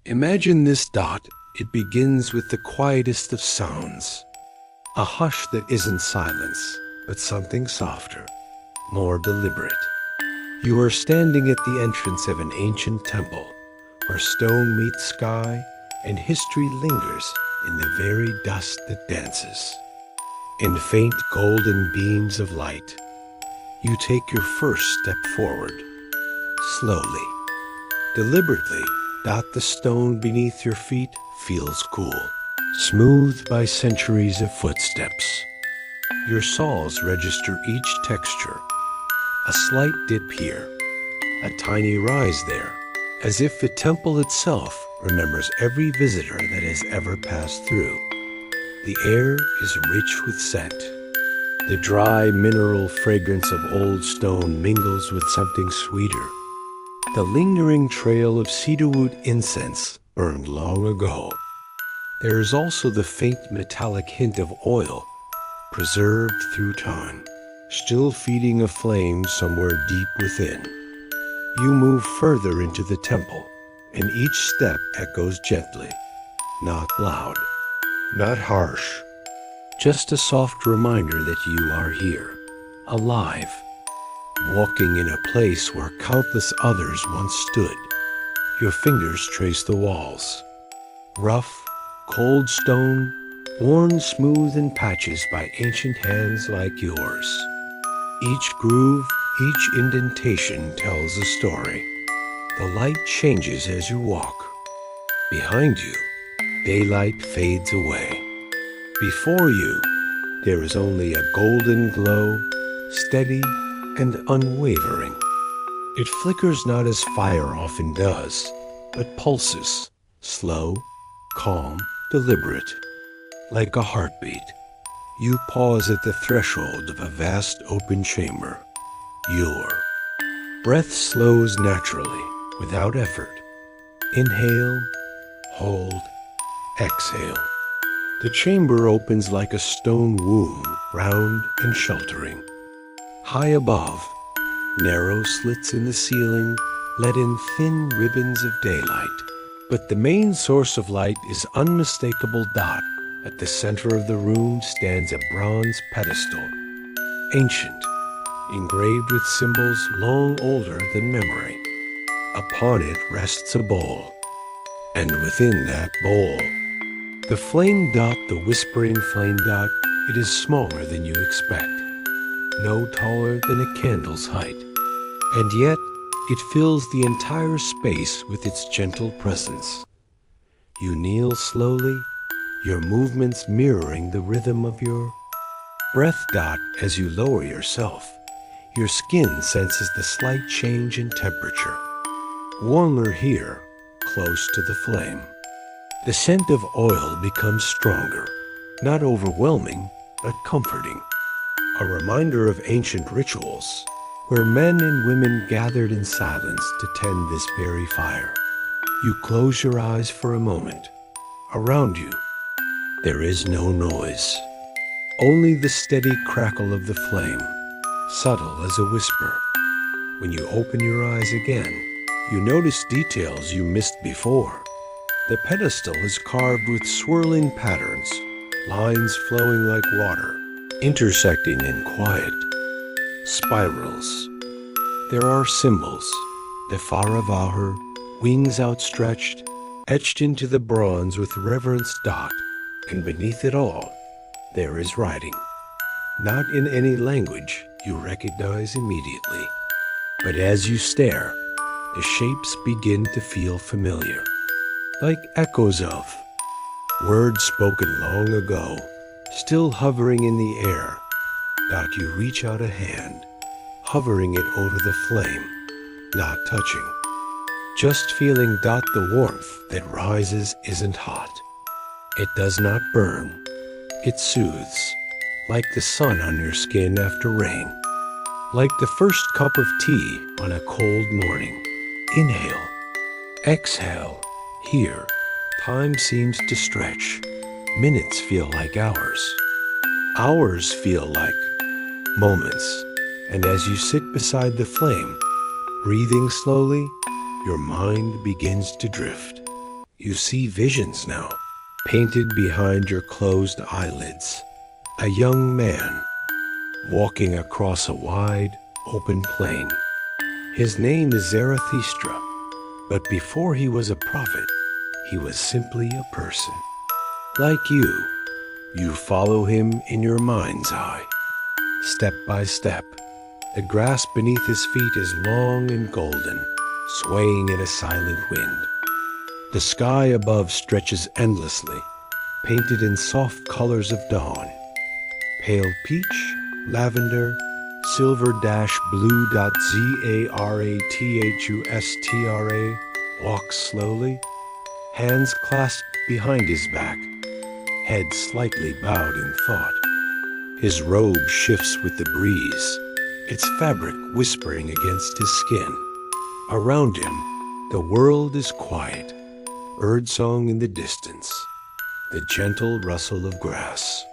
Imagine this dot. It begins with the quietest of sounds. A hush that isn't silence, but something softer, more deliberate. You are standing at the entrance of an ancient temple, where stone meets sky and history lingers in the very dust that dances. In faint golden beams of light, you take your first step forward. Slowly, deliberately, the stone beneath your feet feels cool, smoothed by centuries of footsteps. Your soles register each texture, a slight dip here, a tiny rise there, as if the temple itself remembers every visitor that has ever passed through. The air is rich with scent. The dry mineral fragrance of old stone mingles with something sweeter. The lingering trail of cedarwood incense burned long ago. There is also the faint metallic hint of oil, preserved through time, still feeding a flame somewhere deep within. You move further into the temple, and each step echoes gently, not loud, not harsh, just a soft reminder that you are here, alive, walking in a place where countless others once stood. Your fingers trace the walls. Rough, cold stone, worn smooth in patches by ancient hands like yours. Each groove, each indentation tells a story. The light changes as you walk. Behind you, daylight fades away. Before you, there is only a golden glow, steady and unwavering. It flickers not as fire often does, but pulses, slow, calm, deliberate. Like a heartbeat, you pause at the threshold of a vast open chamber. Your breath slows naturally, without effort. Inhale, hold, exhale. The chamber opens like a stone womb, round and sheltering. High above, narrow slits in the ceiling let in thin ribbons of daylight. But the main source of light is unmistakable dot. At the center of the room stands a bronze pedestal, ancient, engraved with symbols long older than memory. Upon it rests a bowl, and within that bowl, the flame dot, the whispering flame dot, it is smaller than you expect, no taller than a candle's height, and yet it fills the entire space with its gentle presence. You kneel slowly, your movements mirroring the rhythm of your breath dot. As you lower yourself, your skin senses the slight change in temperature. Warmer here, close to the flame. The scent of oil becomes stronger, not overwhelming, but comforting. A reminder of ancient rituals, where men and women gathered in silence to tend this very fire. You close your eyes for a moment. Around you, there is no noise, only the steady crackle of the flame, subtle as a whisper. When you open your eyes again, you notice details you missed before. The pedestal is carved with swirling patterns, lines flowing like water, intersecting in quiet spirals. There are symbols, the Faravaher, wings outstretched, etched into the bronze with reverence dot. And beneath it all, there is writing. Not in any language you recognize immediately. But as you stare, the shapes begin to feel familiar, like echoes of words spoken long ago, still hovering in the air. You reach out a hand, hovering it over the flame, not touching, just feeling. The warmth that rises isn't hot. It does not burn. It soothes, like the sun on your skin after rain, like the first cup of tea on a cold morning. Inhale, exhale. Here, time seems to stretch. Minutes feel like hours. Hours feel like moments. And as you sit beside the flame, breathing slowly, your mind begins to drift. You see visions now, painted behind your closed eyelids. A young man walking across a wide, open plain. His name is Zarathustra, but before he was a prophet, he was simply a person. Like you follow him in your mind's eye. Step by step, the grass beneath his feet is long and golden, swaying in a silent wind. The sky above stretches endlessly, painted in soft colors of dawn. Pale peach, lavender, silver-blue. Zarathustra walks slowly, hands clasped behind his back, head slightly bowed in thought. His robe shifts with the breeze, its fabric whispering against his skin. Around him, the world is quiet, birdsong in the distance, the gentle rustle of grass,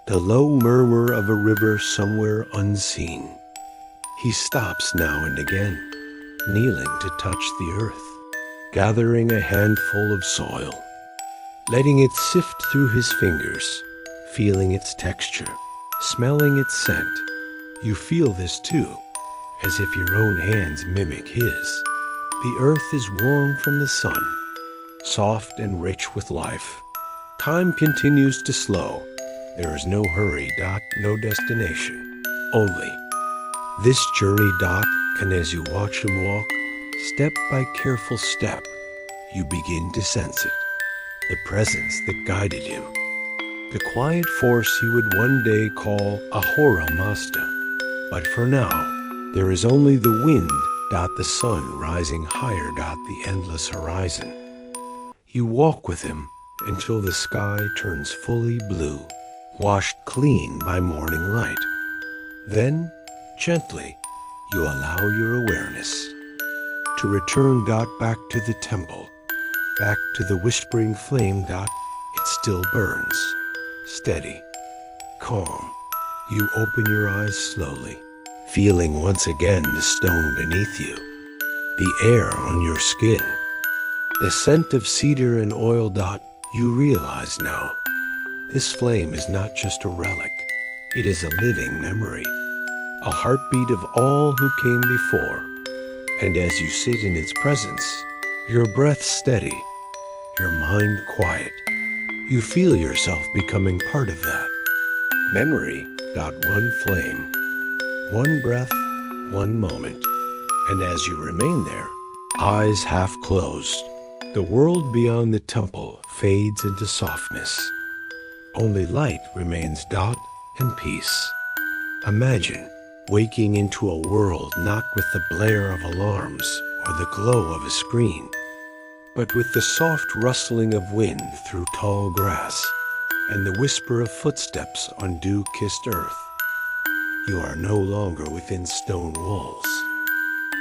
the low murmur of a river somewhere unseen. He stops now and again, kneeling to touch the earth, gathering a handful of soil, letting it sift through his fingers, feeling its texture, smelling its scent. You feel this too, as if your own hands mimic his. The earth is warm from the sun, soft and rich with life. Time continues to slow. There is no hurry, no destination, only this journey, and as you watch him walk, step by careful step, you begin to sense it, the presence that guided him, the quiet force he would one day call Ahura Mazda. But for now, there is only the wind, the sun rising higher, the endless horizon. You walk with him until the sky turns fully blue, washed clean by morning light. Then, gently, you allow your awareness to return, back to the temple, back to the whispering flame, it still burns, steady, calm. You open your eyes slowly, feeling once again the stone beneath you, the air on your skin, the scent of cedar and oil. You realize now, this flame is not just a relic, it is a living memory, a heartbeat of all who came before. And as you sit in its presence, your breath steady, your mind quiet, you feel yourself becoming part of that memory. One flame, one breath, one moment. And as you remain there, eyes half closed, the world beyond the temple fades into softness. Only light remains, and peace. Imagine waking into a world not with the blare of alarms or the glow of a screen, but with the soft rustling of wind through tall grass and the whisper of footsteps on dew-kissed earth. You are no longer within stone walls.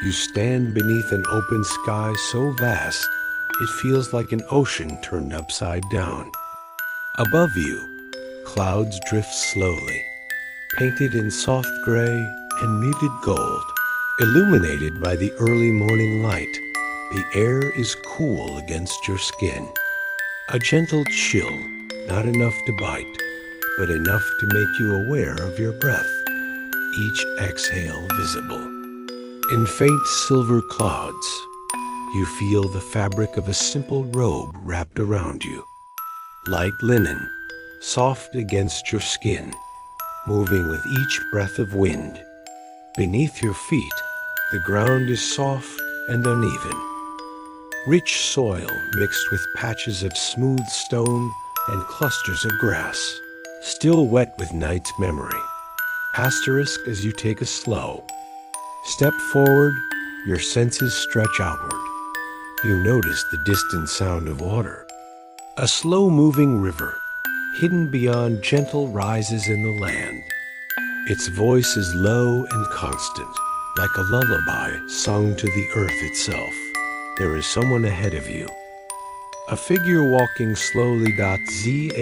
You stand beneath an open sky so vast, it feels like an ocean turned upside down. Above you, clouds drift slowly, painted in soft gray and muted gold. Illuminated by the early morning light, the air is cool against your skin. A gentle chill, not enough to bite, but enough to make you aware of your breath, each exhale visible. In faint silver clouds, you feel the fabric of a simple robe wrapped around you. Light linen, soft against your skin, moving with each breath of wind. Beneath your feet, the ground is soft and uneven. Rich soil mixed with patches of smooth stone and clusters of grass, still wet with night's memory. Asterisk as you take a slow step forward, your senses stretch outward. You notice the distant sound of water. A slow-moving river, hidden beyond gentle rises in the land. Its voice is low and constant, like a lullaby sung to the earth itself. There is someone ahead of you. A figure walking slowly. Zarathustra.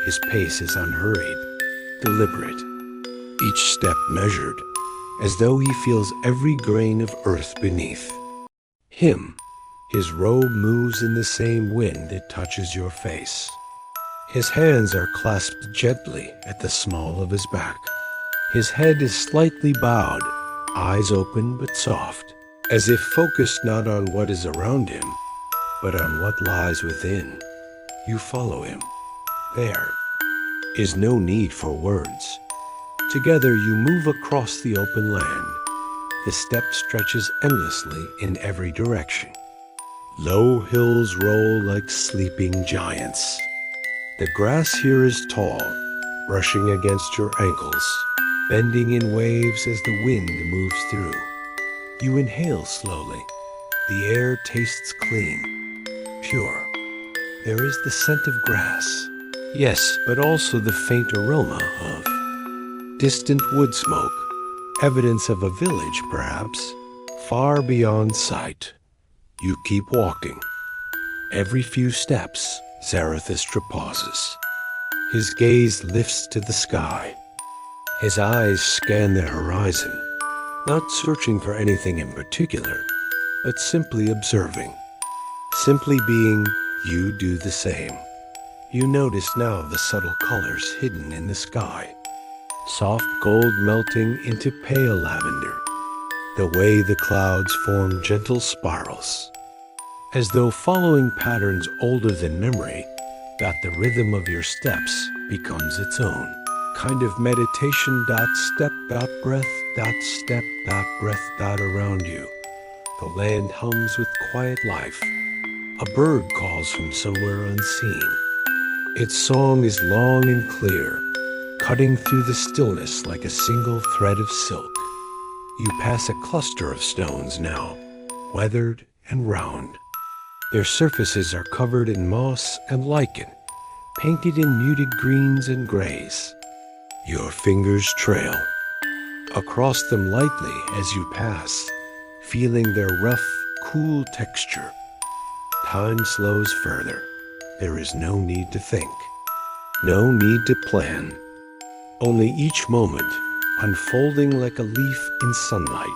His pace is unhurried, deliberate, each step measured, as though he feels every grain of earth beneath. him. His robe moves in the same wind it touches your face. His hands are clasped gently at the small of his back. His head is slightly bowed, eyes open but soft, as if focused not on what is around him, but on what lies within. You follow him. There is no need for words. Together you move across the open land. The steppe stretches endlessly in every direction. Low hills roll like sleeping giants. The grass here is tall, brushing against your ankles, bending in waves as the wind moves through. You inhale slowly. The air tastes clean, pure. There is the scent of grass, yes, but also the faint aroma of distant wood smoke, evidence of a village, perhaps, far beyond sight. You keep walking. Every few steps, Zarathustra pauses. His gaze lifts to the sky. His eyes scan the horizon, not searching for anything in particular, but simply observing. Simply being, you do the same. You notice now the subtle colors hidden in the sky. Soft gold melting into pale lavender. The way the clouds form gentle spirals, as though following patterns older than memory, that the rhythm of your steps becomes its own. Kind of meditation. Step, breath, step, breath, around you. The land hums with quiet life. A bird calls from somewhere unseen. Its song is long and clear, cutting through the stillness like a single thread of silk. You pass a cluster of stones now, weathered and round. Their surfaces are covered in moss and lichen, painted in muted greens and grays. Your fingers trail across them lightly as you pass, feeling their rough, cool texture. Time slows further. There is no need to think, no need to plan. Only each moment, unfolding like a leaf in sunlight.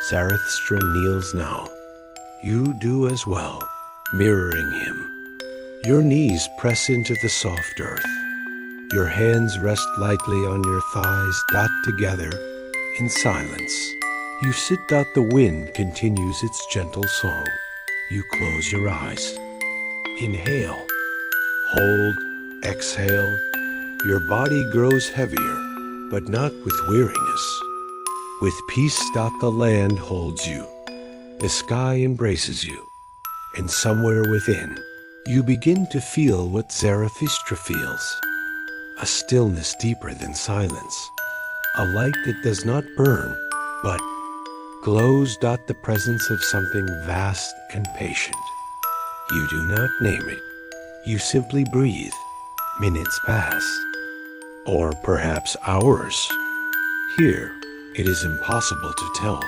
Zarathustra kneels now. You do as well, mirroring him. Your knees press into the soft earth. Your hands rest lightly on your thighs, together, in silence. You sit. The wind continues its gentle song. You close your eyes. Inhale. Hold. Exhale. Your body grows heavier, but not with weariness. With peace. The land holds you. The sky embraces you. And somewhere within, you begin to feel what Zarathustra feels. A stillness deeper than silence. A light that does not burn, but glows. The presence of something vast and patient. You do not name it. You simply breathe. Minutes pass. Or perhaps hours. Here, it is impossible to tell.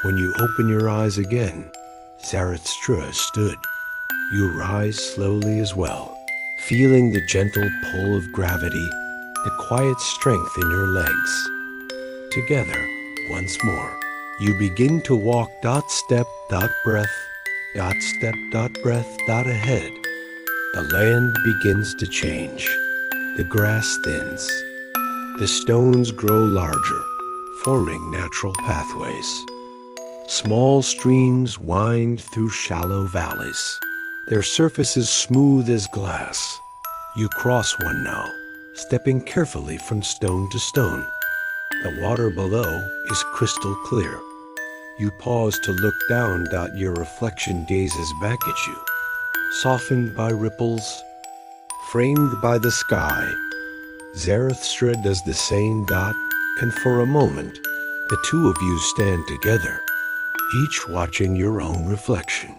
When you open your eyes again, Zarathustra stood. You rise slowly as well, feeling the gentle pull of gravity, the quiet strength in your legs. Together, once more, you begin to walk. Step, breath, step, breath, ahead. The land begins to change. The grass thins. The stones grow larger, forming natural pathways. Small streams wind through shallow valleys, their surfaces smooth as glass. You cross one now, stepping carefully from stone to stone. The water below is crystal clear. You pause to look down. Your reflection gazes back at you, softened by ripples, framed by the sky. Zarathustra does the same. And for a moment, the two of you stand together, each watching your own reflection.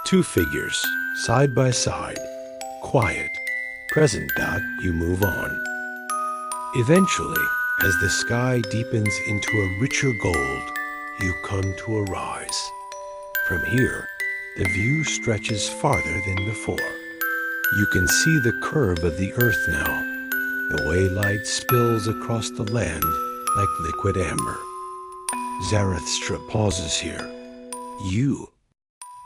Two figures, side by side, quiet, present. You move on. Eventually, as the sky deepens into a richer gold, you come to a rise. From here, the view stretches farther than before. You can see the curve of the earth now, the way light spills across the land like liquid amber. Zarathustra pauses here. You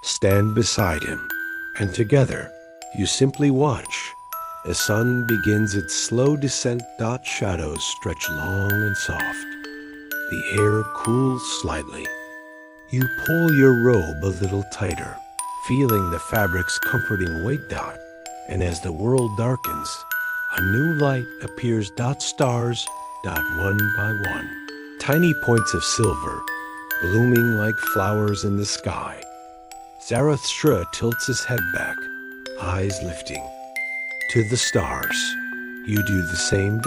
Stand beside him, and together you simply watch. The sun begins its slow descent. Shadows stretch long and soft. The air cools slightly. You pull your robe a little tighter, feeling the fabric's comforting weight. And as the world darkens, a new light appears. Stars, one by one. Tiny points of silver, blooming like flowers in the sky. Zarathustra tilts his head back, eyes lifting. To the stars, you do the same.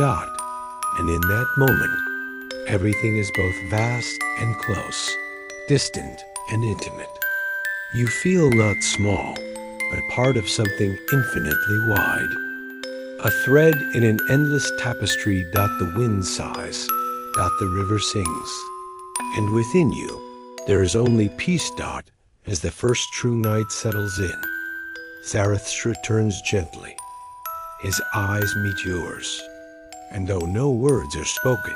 And in that moment, everything is both vast and close, distant and intimate. You feel not small, but part of something infinitely wide. A thread in an endless tapestry. The wind sighs. The river sings. And within you, there is only peace. As the first true night settles in, Zarathustra turns gently. His eyes meet yours. And though no words are spoken,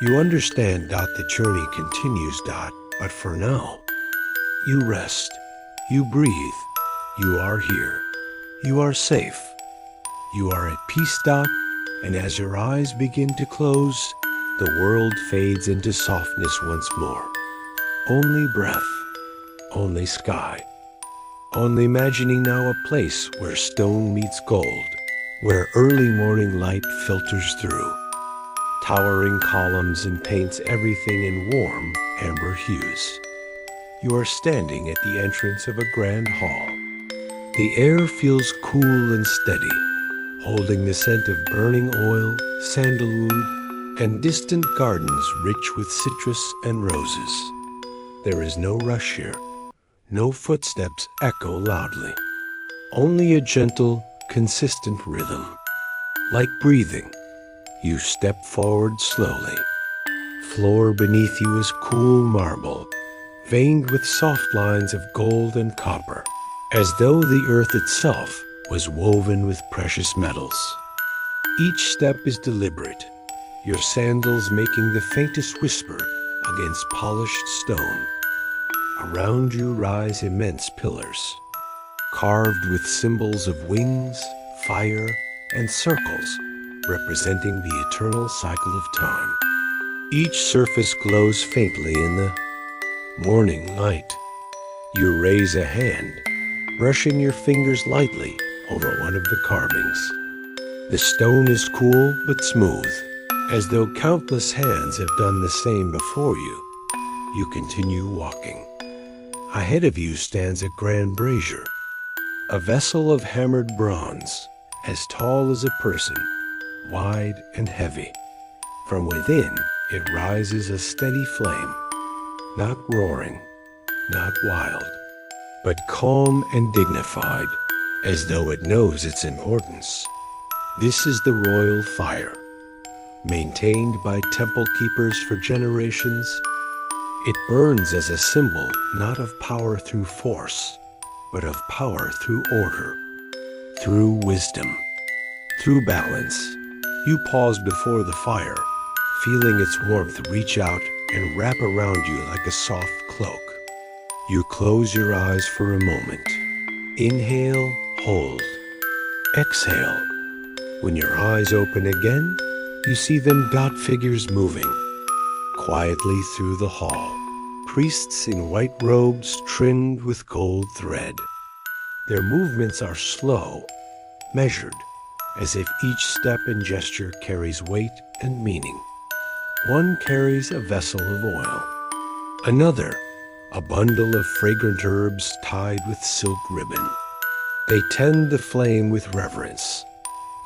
you understand. The journey continues. But for now, you rest. You breathe. You are here. You are safe. You are at peace. And as your eyes begin to close, the world fades into softness once more. Only breath. Only sky. Only imagining now a place where stone meets gold, where early morning light filters through. Towering columns and paints everything in warm amber hues. You are standing at the entrance of a grand hall. The air feels cool and steady, holding the scent of burning oil, sandalwood, and distant gardens rich with citrus and roses. There is no rush here. No footsteps echo loudly. Only a gentle, consistent rhythm. Like breathing, you step forward slowly. Floor beneath you is cool marble, veined with soft lines of gold and copper, as though the earth itself was woven with precious metals. Each step is deliberate, your sandals making the faintest whisper against polished stone. Around you rise immense pillars, carved with symbols of wings, fire, and circles, representing the eternal cycle of time. Each surface glows faintly in the morning light. You raise a hand, brushing your fingers lightly over one of the carvings. The stone is cool but smooth, as though countless hands have done the same before you. You continue walking. Ahead of you stands a grand brazier, a vessel of hammered bronze, as tall as a person, wide and heavy. From within, it rises a steady flame, not roaring, not wild, but calm and dignified, as though it knows its importance. This is the royal fire, maintained by temple keepers for generations. It burns as a symbol not of power through force, but of power through order, through wisdom, through balance. You pause before the fire, feeling its warmth reach out and wrap around you like a soft cloak. You close your eyes for a moment. Inhale, hold. Exhale. When your eyes open again, you see them figures moving quietly through the hall. Priests in white robes trimmed with gold thread. Their movements are slow, measured, as if each step and gesture carries weight and meaning. One carries a vessel of oil. Another, a bundle of fragrant herbs tied with silk ribbon. They tend the flame with reverence,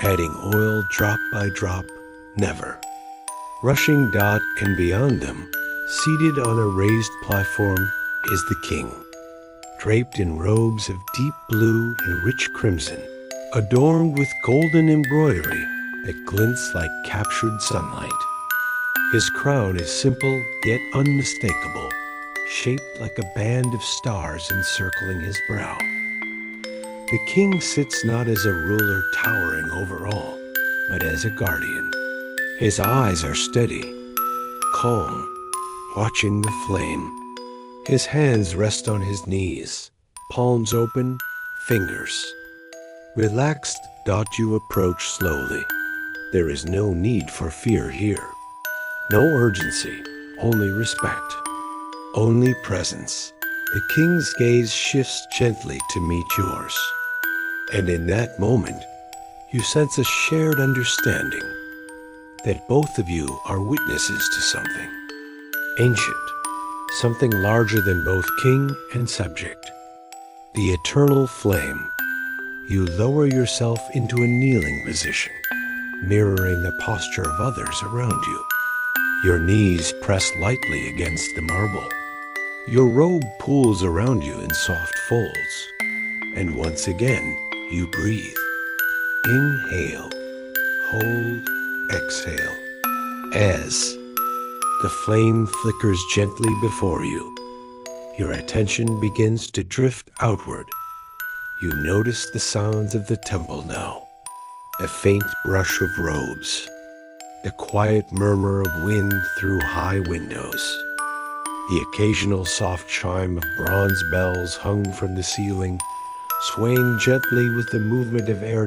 adding oil drop by drop, never. Rushing and beyond them, seated on a raised platform, is the king, draped in robes of deep blue and rich crimson, adorned with golden embroidery that glints like captured sunlight. His crown is simple yet unmistakable, shaped like a band of stars encircling his brow. The king sits not as a ruler towering over all, but as a guardian. His eyes are steady, calm, watching the flame. His hands rest on his knees, palms open, fingers relaxed. You approach slowly. There is no need for fear here. No urgency, only respect. Only presence. The king's gaze shifts gently to meet yours. And in that moment, you sense a shared understanding that both of you are witnesses to something ancient, something larger than both king and subject. The eternal flame. You lower yourself into a kneeling position, mirroring the posture of others around you. Your knees press lightly against the marble. Your robe pulls around you in soft folds. And once again, you breathe. Inhale, hold, exhale. As the flame flickers gently before you, your attention begins to drift outward. You notice the sounds of the temple now. A faint brush of robes. The quiet murmur of wind through high windows. The occasional soft chime of bronze bells hung from the ceiling, swaying gently with the movement of air.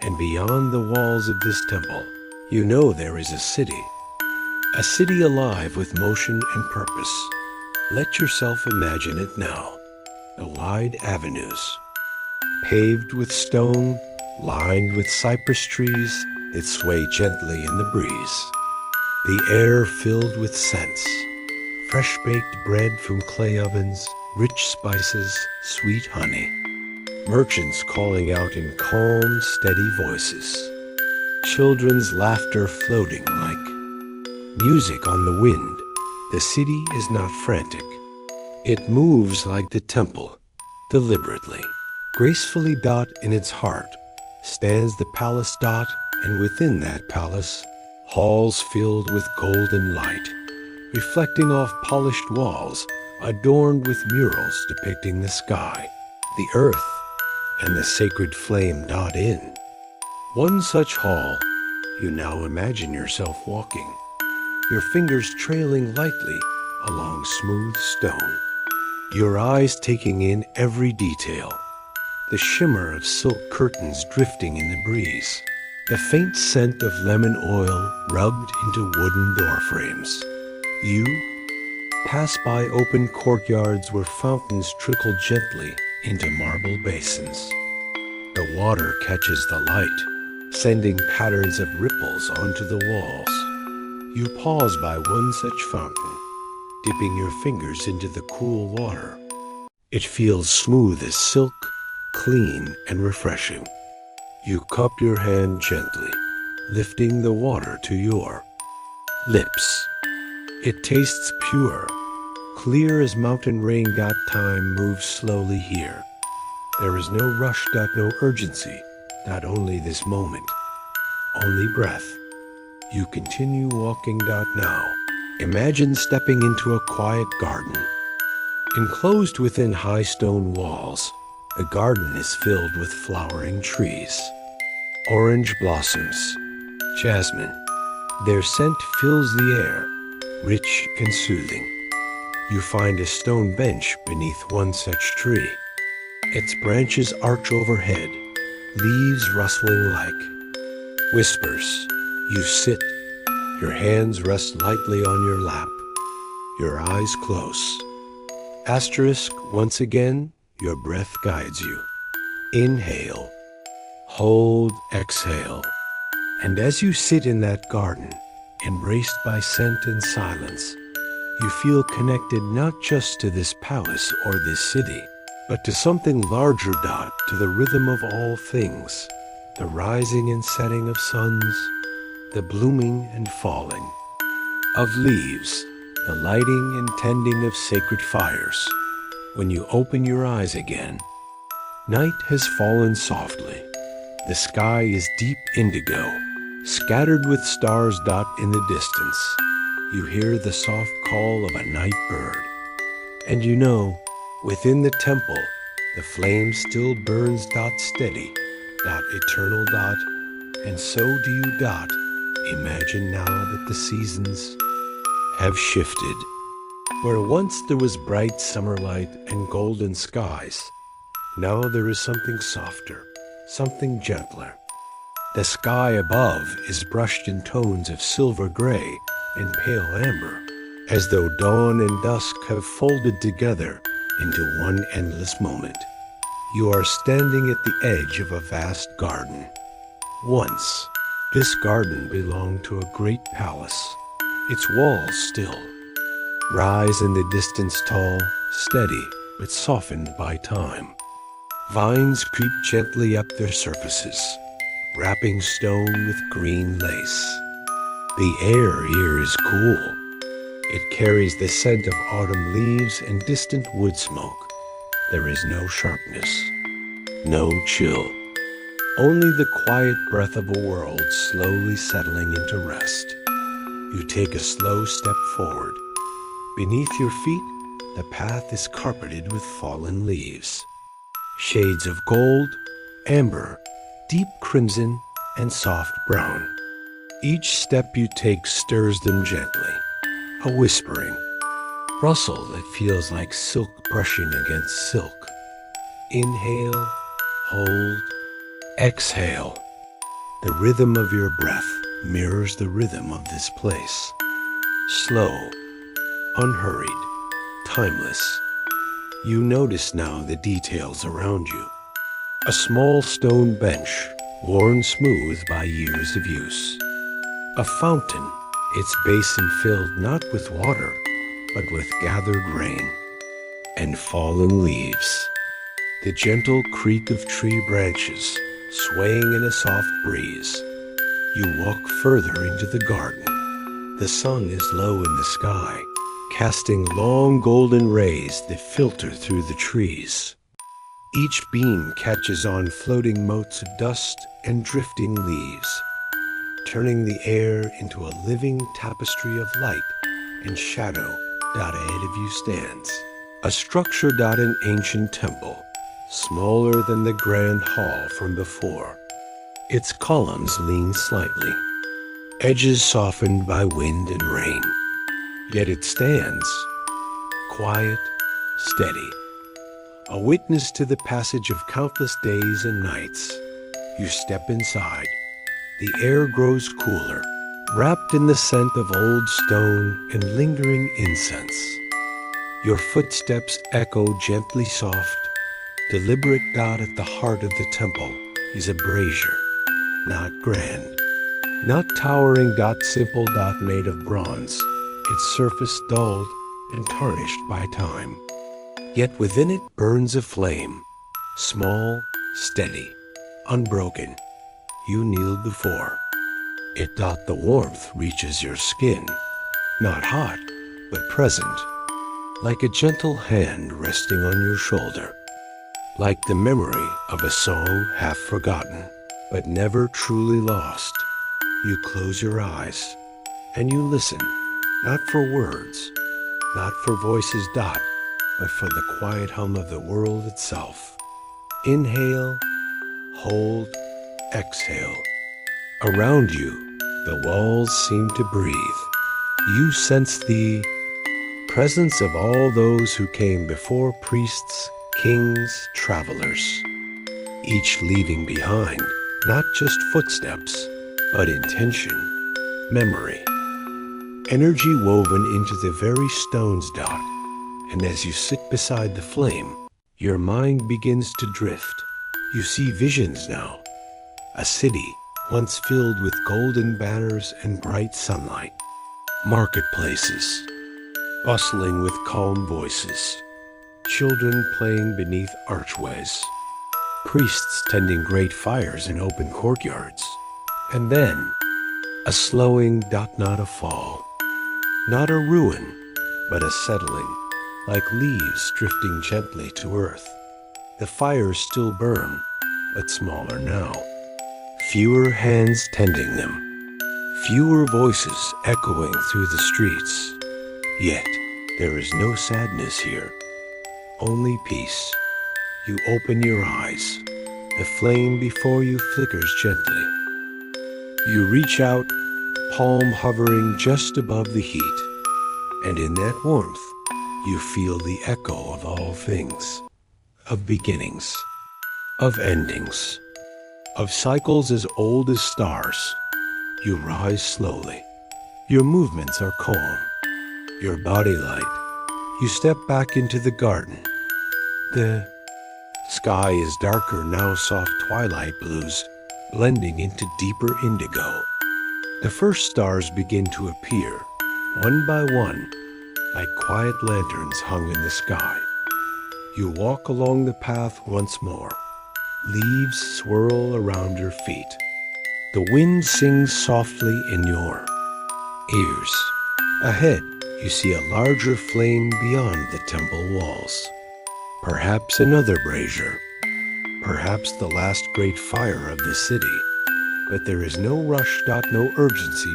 And beyond the walls of this temple, you know there is a city alive with motion and purpose. Let yourself imagine it now. The wide avenues, paved with stone, lined with cypress trees that sway gently in the breeze. The air filled with scents, fresh-baked bread from clay ovens, rich spices, sweet honey. Merchants calling out in calm, steady voices. Children's laughter floating like music on the wind. The city is not frantic. It moves like the temple, deliberately. Gracefully. In its heart stands the palace. And within that palace, halls filled with golden light, reflecting off polished walls, adorned with murals depicting the sky, the earth, and the sacred flame. In one such hall, you now imagine yourself walking, your fingers trailing lightly along smooth stone, your eyes taking in every detail, the shimmer of silk curtains drifting in the breeze, the faint scent of lemon oil rubbed into wooden door frames. You pass by open courtyards where fountains trickle gently into marble basins. The water catches the light, sending patterns of ripples onto the walls. You pause by one such fountain, dipping your fingers into the cool water. It feels smooth as silk, clean and refreshing. You cup your hand gently, lifting the water to your lips. It tastes pure, clear as mountain rain. Time moves slowly here. There is no rush. No urgency. Only this moment. Only breath. You continue walking. Now, imagine stepping into a quiet garden. Enclosed within high stone walls, the garden is filled with flowering trees. Orange blossoms, jasmine. Their scent fills the air, rich and soothing. You find a stone bench beneath one such tree. Its branches arch overhead, leaves rustling like whispers. You sit, your hands rest lightly on your lap, your eyes close. Asterisk, once again, your breath guides you. Inhale, hold, exhale. And as you sit in that garden, embraced by scent and silence, you feel connected not just to this palace or this city, but to something larger. To the rhythm of all things, the rising and setting of suns, the blooming and falling of leaves, the lighting and tending of sacred fires. When you open your eyes again, night has fallen softly. The sky is deep indigo, scattered with stars. In the distance, you hear the soft call of a night bird. And you know, within the temple, the flame still burns. Steady, eternal. And so do you. Imagine now that the seasons have shifted. Where once there was bright summer light and golden skies, now there is something softer, something gentler. The sky above is brushed in tones of silver gray and pale amber, as though dawn and dusk have folded together into one endless moment. You are standing at the edge of a vast garden. Once, this garden belonged to a great palace. Its walls still rise in the distance tall, steady, but softened by time. Vines creep gently up their surfaces, wrapping stone with green lace. The air here is cool. It carries the scent of autumn leaves and distant wood smoke. There is no sharpness, no chill, only the quiet breath of a world slowly settling into rest. You take a slow step forward. Beneath your feet, the path is carpeted with fallen leaves. Shades of gold, amber, deep crimson, and soft brown. Each step you take stirs them gently, a whispering rustle that feels like silk brushing against silk. Inhale, hold, exhale. The rhythm of your breath mirrors the rhythm of this place. Slow, unhurried, timeless. You notice now the details around you. A small stone bench, worn smooth by years of use. A fountain, its basin filled not with water, but with gathered rain and fallen leaves. The gentle creak of tree branches swaying in a soft breeze. You walk further into the garden. The sun is low in the sky, casting long golden rays that filter through the trees. Each beam catches on floating motes of dust and drifting leaves, turning the air into a living tapestry of light and shadow. Ahead of you stands a structure. An ancient temple, smaller than the grand hall from before. Its columns lean slightly, edges softened by wind and rain. Yet it stands, quiet, steady, a witness to the passage of countless days and nights. You step inside. The air grows cooler, wrapped in the scent of old stone and lingering incense. Your footsteps echo gently soft, deliberate. At the heart of the temple is a brazier, not grand, not towering. Simple. Made of bronze, its surface dulled and tarnished by time. Yet within it burns a flame, small, steady, unbroken. You kneel before it. The warmth reaches your skin, not hot, but present, like a gentle hand resting on your shoulder, like the memory of a song half forgotten, but never truly lost. You close your eyes, and you listen, not for words, not for voices. But for the quiet hum of the world itself. Inhale, hold, exhale. Around you, the walls seem to breathe. You sense the presence of all those who came before: priests, kings, travelers, each leaving behind not just footsteps, but intention, memory, energy woven into the very stones. And as you sit beside the flame, your mind begins to drift. You see visions now. A city once filled with golden banners and bright sunlight. Marketplaces, bustling with calm voices. Children playing beneath archways. Priests tending great fires in open courtyards. And then, a slowing. Not a fall. Not a ruin, but a settling. Like leaves drifting gently to earth. The fires still burn, but smaller now. Fewer hands tending them. Fewer voices echoing through the streets. Yet, there is no sadness here. Only peace. You open your eyes. The flame before you flickers gently. You reach out, palm hovering just above the heat. And in that warmth, You feel the echo of all things, of beginnings, of endings, of cycles as old as stars. You rise slowly. Your movements are calm, your body light. You step back into the garden. The sky is darker now, soft twilight blues, blending into deeper indigo. The first stars begin to appear, one by one, like quiet lanterns hung in the sky. You walk along the path once more. Leaves swirl around your feet. The wind sings softly in your ears. Ahead, you see a larger flame beyond the temple walls. Perhaps another brazier. Perhaps the last great fire of the city. But there is no rush, no urgency.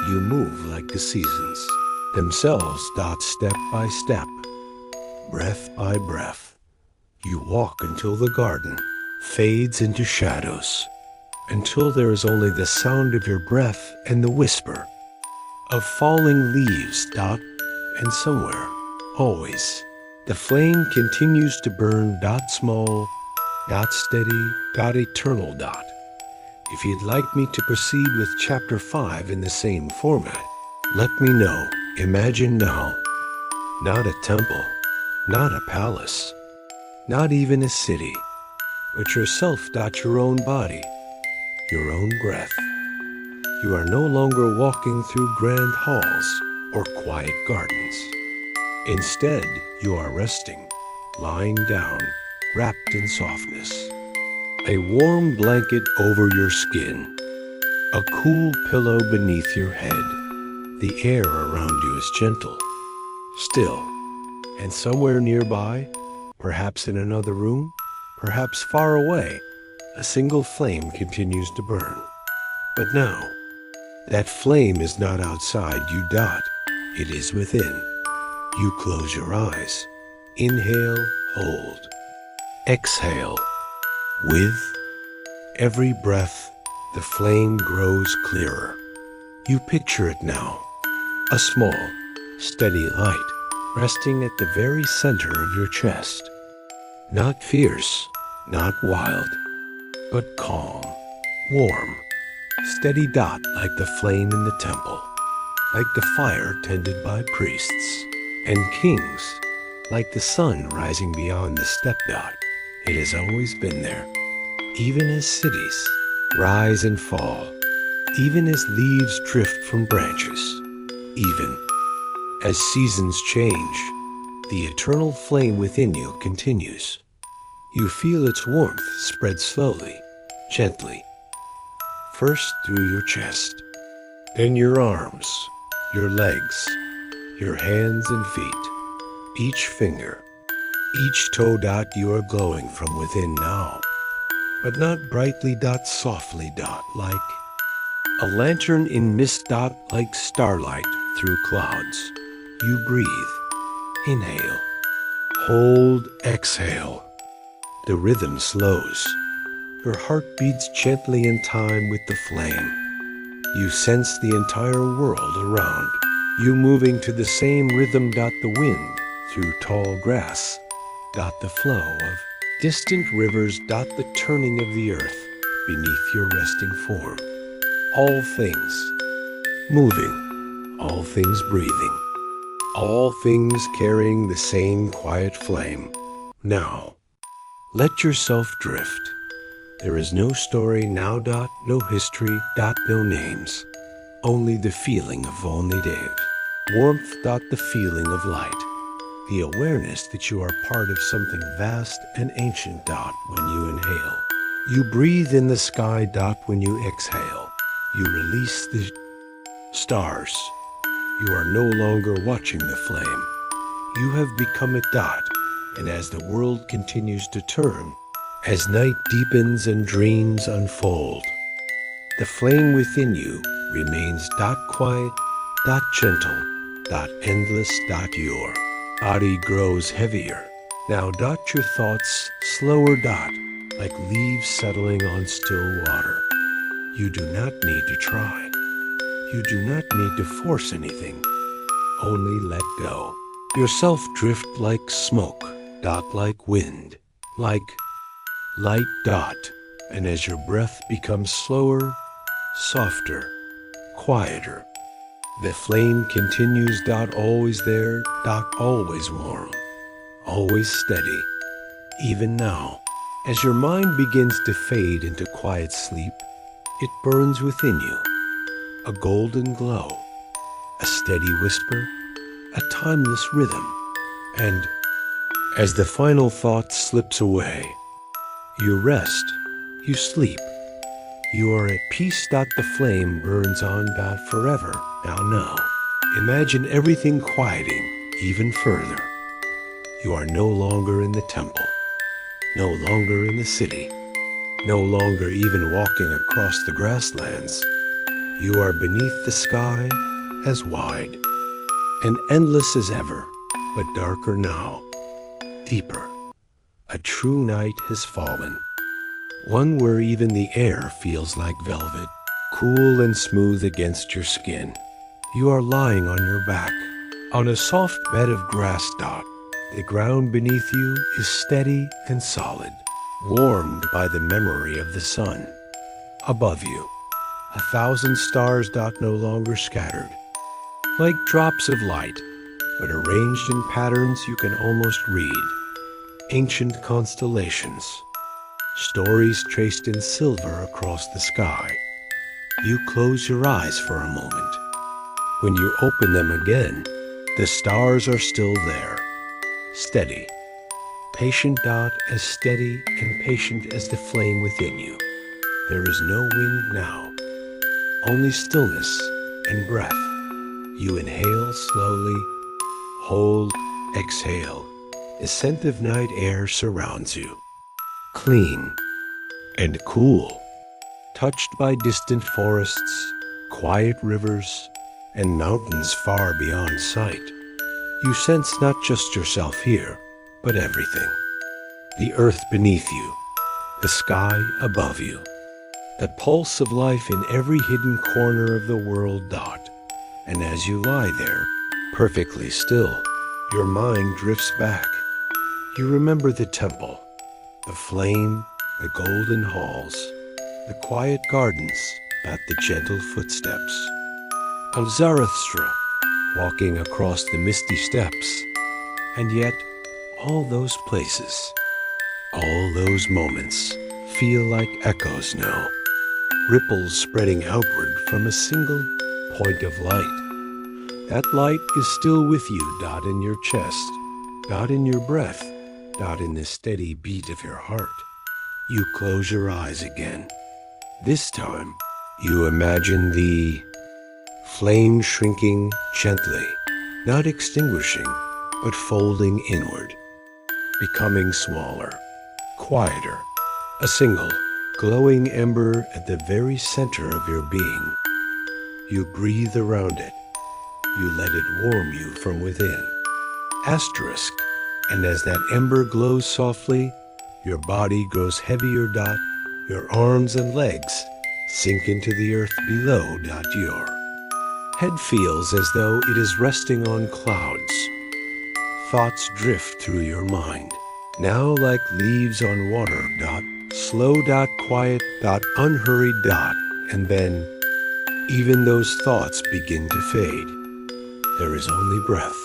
You move like the seasons themselves, step by step, breath by breath. You walk until the garden fades into shadows, until there is only the sound of your breath and the whisper of falling leaves. And somewhere, always, the flame continues to burn. Small, steady, eternal. If you'd like me to proceed with Chapter 5 in the same format, let me know. Imagine now, not a temple, not a palace, not even a city, but yourself. Your own body, your own breath. You are no longer walking through grand halls or quiet gardens. Instead, you are resting, lying down, wrapped in softness. A warm blanket over your skin, a cool pillow beneath your head. The air around you is gentle, still, and somewhere nearby, perhaps in another room, perhaps far away, a single flame continues to burn. But now, that flame is not outside you. It is within. You close your eyes. Inhale, hold. Exhale. With every breath, the flame grows clearer. You picture it now. A small, steady light resting at the very center of your chest. Not fierce, not wild, but calm, warm, steady. Like the flame in the temple, like the fire tended by priests and kings, like the sun rising beyond the steppe. It has always been there, even as cities rise and fall, even as leaves drift from branches, even as seasons change. The eternal flame within you continues. You feel its warmth spread slowly, gently, first through your chest, then your arms, your legs, your hands and feet, each finger, each toe. You are glowing from within now, but not brightly. Softly. Like a lantern in mist. Like starlight through clouds. You breathe. Inhale. Hold. Exhale. The rhythm slows. Your heart beats gently in time with the flame. You sense the entire world around you moving to the same rhythm. The wind through tall grass. The flow of distant rivers. The turning of the earth beneath your resting form. All things moving, all things breathing, all things carrying the same quiet flame. Now, let yourself drift. There is no story now. No history. No names. Only the feeling of Volnidave. Warmth. The feeling of light. The awareness that you are part of something vast and ancient. When you inhale, you breathe in the sky. When you exhale, you release the stars. You are no longer watching the flame. You have become it. And as the world continues to turn, as night deepens and dreams unfold, the flame within you remains. Quiet. Gentle. Endless. Your body grows heavier. Now. Your thoughts slower. Like leaves settling on still water. You do not need to try. You do not need to force anything. Only let go. Yourself drift like smoke, dot like wind, like light dot, and as your breath becomes slower, softer, quieter, the flame continues, dot always there, dot always warm, always steady, even now. As your mind begins to fade into quiet sleep, it burns within you, a golden glow, a steady whisper, a timeless rhythm, and as the final thought slips away, you rest, you sleep, you are at peace. The flame burns on forever. Now, imagine everything quieting even further. You are no longer in the temple, no longer in the city, no longer even walking across the grasslands. You are beneath the sky, as wide and endless as ever, but darker now, deeper. A true night has fallen, one where even the air feels like velvet, cool and smooth against your skin. You are lying on your back, on a soft bed of grass. The ground beneath you is steady and solid, warmed by the memory of the sun. Above you, 1,000 stars. No longer scattered, like drops of light, but arranged in patterns you can almost read. Ancient constellations, stories traced in silver across the sky. You close your eyes for a moment. When you open them again, the stars are still there, steady, patient. As steady and patient as the flame within you. There is no wind now, only stillness and breath. You inhale slowly, hold, exhale. A scent of night air surrounds you, clean and cool, touched by distant forests, quiet rivers, and mountains far beyond sight. You sense not just yourself here, but everything. The earth beneath you, the sky above you, the pulse of life in every hidden corner of the world. And as you lie there, perfectly still, your mind drifts back. You remember the temple, the flame, the golden halls, the quiet gardens, the gentle footsteps of Zarathustra walking across the misty steppes. And yet, all those places, all those moments feel like echoes now, ripples spreading outward from a single point of light. That light is still with you, in your chest, in your breath, in the steady beat of your heart. You close your eyes again. This time, you imagine the flame shrinking gently, not extinguishing, but folding inward, becoming smaller, quieter, a single, glowing ember at the very center of your being. You breathe around it. You let it warm you from within. Asterisk. And as that ember glows softly, your body grows heavier. Your arms and legs sink into the earth below. Your head feels as though it is resting on clouds. Thoughts drift through your mind, now like leaves on water. Slow. Quiet. Unhurried. And then, even those thoughts begin to fade. There is only breath,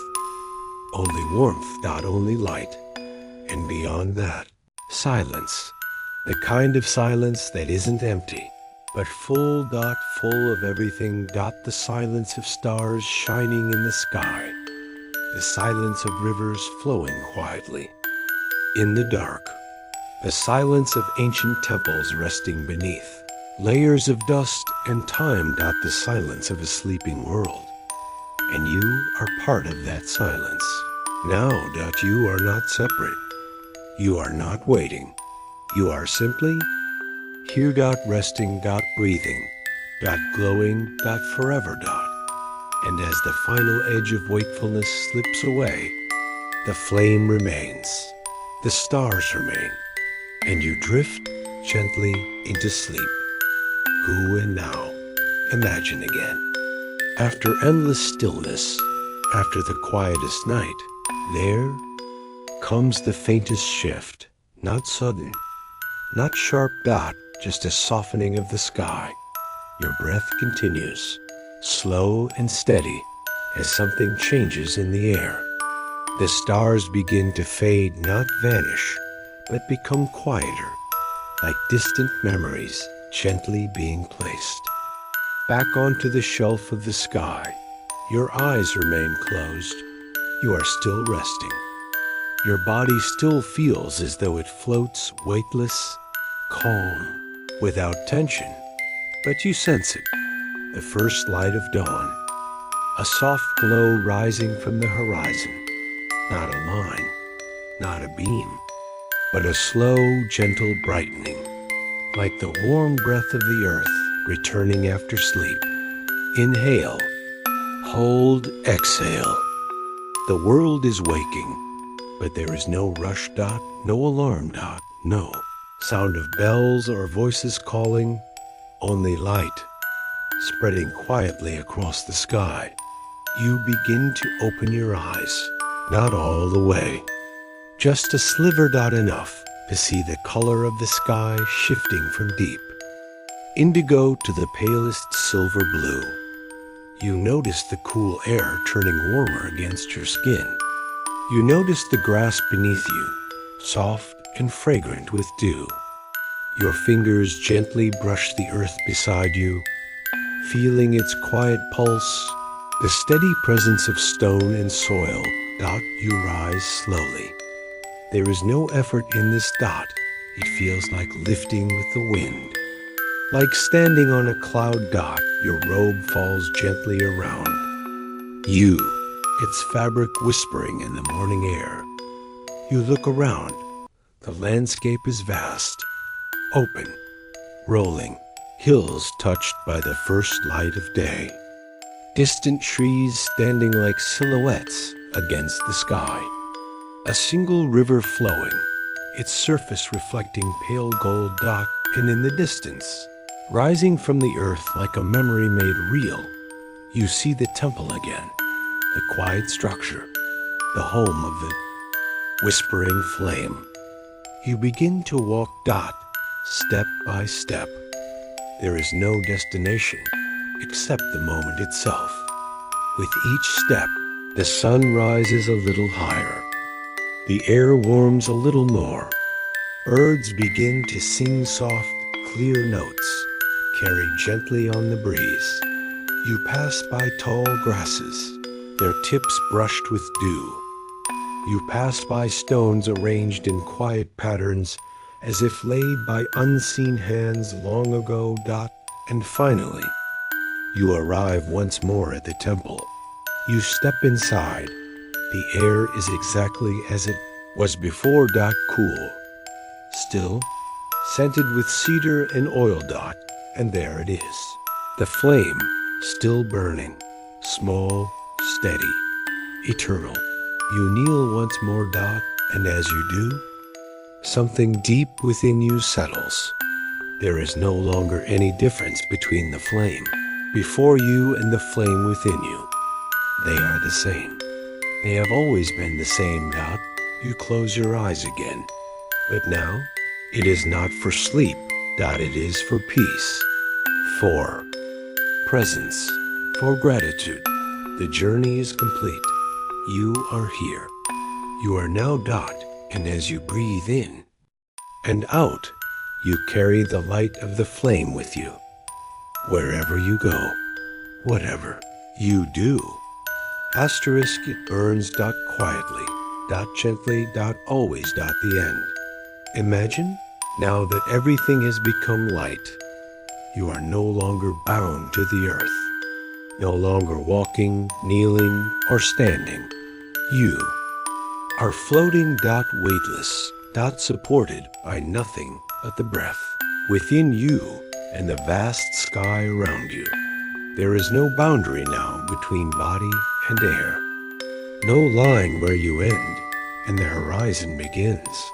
only warmth. Only light. And beyond that, silence. The kind of silence that isn't empty, but full. Full of everything. The silence of stars shining in the sky. The silence of rivers flowing quietly in the dark. The silence of ancient temples resting beneath layers of dust and time. The silence of a sleeping world. And you are part of that silence. Now. You are not separate. You are not waiting. You are simply here. Resting. Breathing. Glowing. Forever. And as the final edge of wakefulness slips away, the flame remains, the stars remain, and you drift gently into sleep. Who and now, imagine again. After endless stillness, after the quietest night, There comes the faintest shift, not sudden, not sharp dot, just a softening of the sky. Your breath continues, slow and steady, as something changes in the air. The stars begin to fade, not vanish, but become quieter, like distant memories gently being placed. Back onto the shelf of the sky, your eyes remain closed. You are still resting. Your body still feels as though it floats weightless, calm, without tension. But you sense it, the first light of dawn, a soft glow rising from the horizon. Not a line, not a beam, but a slow, gentle brightening, like the warm breath of the earth returning after sleep. Inhale, hold, exhale. The world is waking, but there is no rush dot, no alarm dot, no sound of bells or voices calling, only light, spreading quietly across the sky. You begin to open your eyes, not all the way, just a sliver dot enough to see the color of the sky shifting from deep indigo to the palest silver blue. You notice the cool air turning warmer against your skin. You notice the grass beneath you, soft and fragrant with dew. Your fingers gently brush the earth beside you, feeling its quiet pulse, the steady presence of stone and soil. Dot, you rise slowly. There is no effort in this dot. It feels like lifting with the wind. Like standing on a cloud dot, your robe falls gently around you, its fabric whispering in the morning air. You look around. The landscape is vast, open, rolling, hills touched by the first light of day. Distant trees standing like silhouettes against the sky. A single river flowing, its surface reflecting pale gold dot, and in the distance, rising from the earth like a memory made real, you see the temple again, the quiet structure, the home of the whispering flame. You begin to walk dot, step by step. There is no destination except the moment itself. With each step, the sun rises a little higher. The air warms a little more. Birds begin to sing soft, clear notes, carried gently on the breeze. You pass by tall grasses, their tips brushed with dew. You pass by stones arranged in quiet patterns, as if laid by unseen hands long ago. Dot, and finally, you arrive once more at the temple. You step inside. The air is exactly as it was before. Dot, cool, still, scented with cedar and oil. Dot, and there it is, the flame, still burning, small, steady, eternal. You kneel once more. Dot, and as you do, something deep within you settles. There is no longer any difference between the flame before you and the flame within you. They are the same. They have always been the same. Dot, you close your eyes again. But now, it is not for sleep. Dot, it is for peace, for presence, for gratitude. The journey is complete. You are here. You are now. Dot, and as you breathe in and out, you carry the light of the flame with you. Wherever you go, whatever you do. Asterisk, it burns. Dot, quietly. Dot, gently. Dot, always. Dot, the end. Imagine now that everything has become light. You are no longer bound to the earth, no longer walking, kneeling, or standing. You are floating. Dot, weightless. Dot, supported by nothing but the breath within you and the vast sky around you. There is no boundary now between body and air, no line where you end and the horizon begins.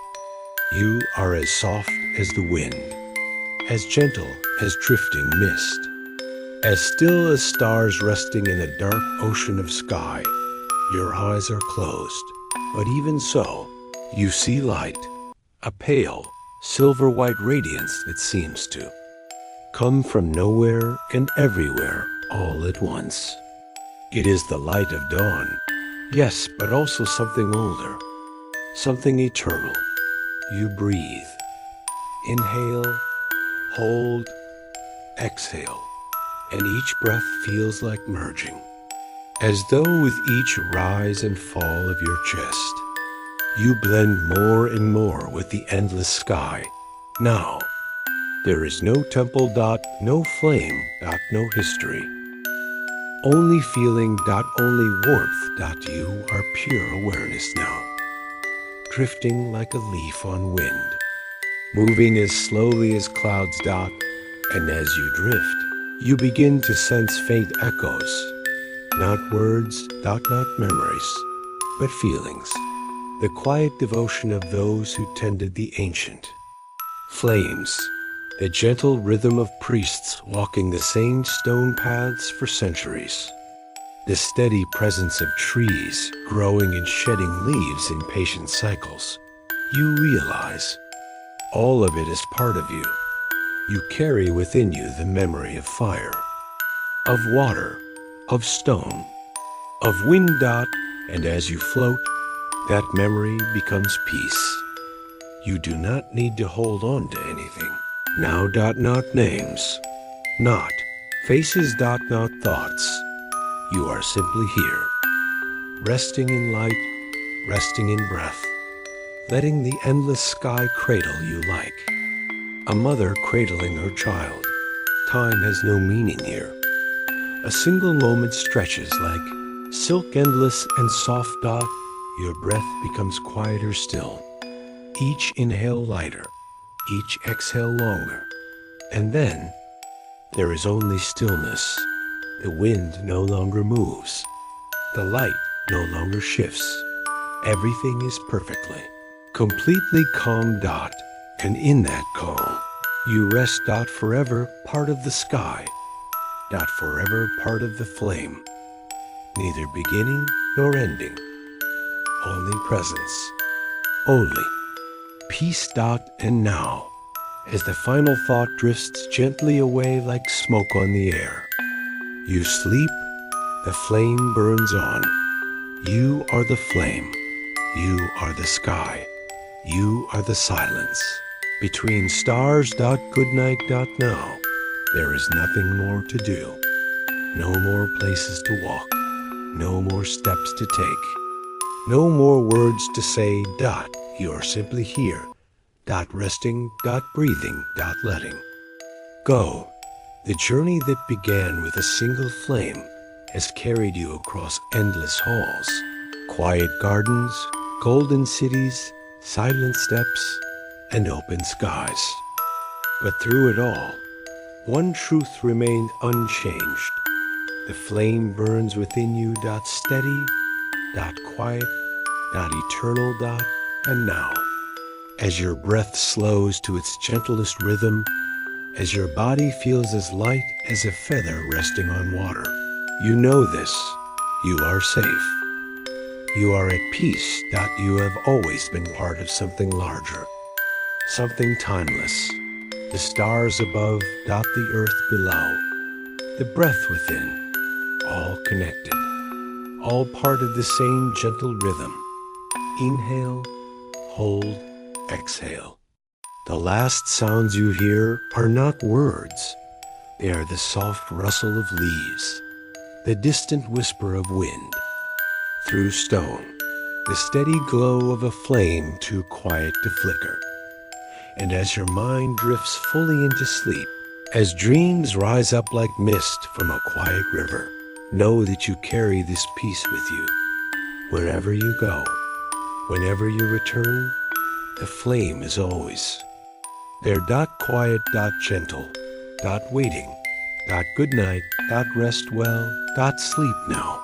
You are as soft as the wind, as gentle as drifting mist, as still as stars resting in a dark ocean of sky. Your eyes are closed. But even so, you see light, a pale, silver-white radiance that seems to come from nowhere and everywhere all at once. It is the light of dawn, yes, but also something older, something eternal. You breathe. Inhale, hold, exhale, and each breath feels like merging, as though with each rise and fall of your chest, you blend more and more with the endless sky. Now, there is no temple, no flame, no history. Only feeling, only warmth, you are pure awareness now. Drifting like a leaf on wind, moving as slowly as clouds, and as you drift, you begin to sense faint echoes, not words, not memories, but feelings. The quiet devotion of those who tended the ancient flames, the gentle rhythm of priests walking the same stone paths for centuries, the steady presence of trees growing and shedding leaves in patient cycles. You realize all of it is part of you. You carry within you the memory of fire, of water, of stone, of wind, and as you float, that memory becomes peace. You do not need to hold on to anything. Now, not names, not faces, not thoughts. You are simply here, resting in light, resting in breath, letting the endless sky cradle you like a mother cradling her child. Time has no meaning here. A single moment stretches like silk, endless and soft. Your breath becomes quieter still. Each inhale lighter, each exhale longer. And then there is only stillness. The wind no longer moves. The light no longer shifts. Everything is completely calm. And in that calm, you rest. Forever part of the sky. Forever part of the flame. Neither beginning nor ending. Only presence. Only peace. And now, as the final thought drifts gently away like smoke on the air, you sleep, the flame burns on. You are the flame. You are the sky. You are the silence. Between stars. Good night. Now, there is nothing more to do. No more places to walk. No more steps to take. No more words to say. You are simply here. Resting. Breathing. Letting go. The journey that began with a single flame has carried you across endless halls, quiet gardens, golden cities, silent steps, and open skies. But through it all, one truth remained unchanged. The flame burns within you. Steady, quiet, eternal. And now, as your breath slows to its gentlest rhythm, as your body feels as light as a feather resting on water, you know this. You are safe. You are at peace. You have always been part of something larger, something timeless. The stars above, the earth below, the breath within, all connected, all part of the same gentle rhythm. Inhale, hold, exhale. The last sounds you hear are not words. They are the soft rustle of leaves, the distant whisper of wind through stone, the steady glow of a flame too quiet to flicker. And as your mind drifts fully into sleep, as dreams rise up like mist from a quiet river, know that you carry this peace with you. Wherever you go, whenever you return, the flame is always there. Quiet, gentle, waiting, good night, rest well, sleep now.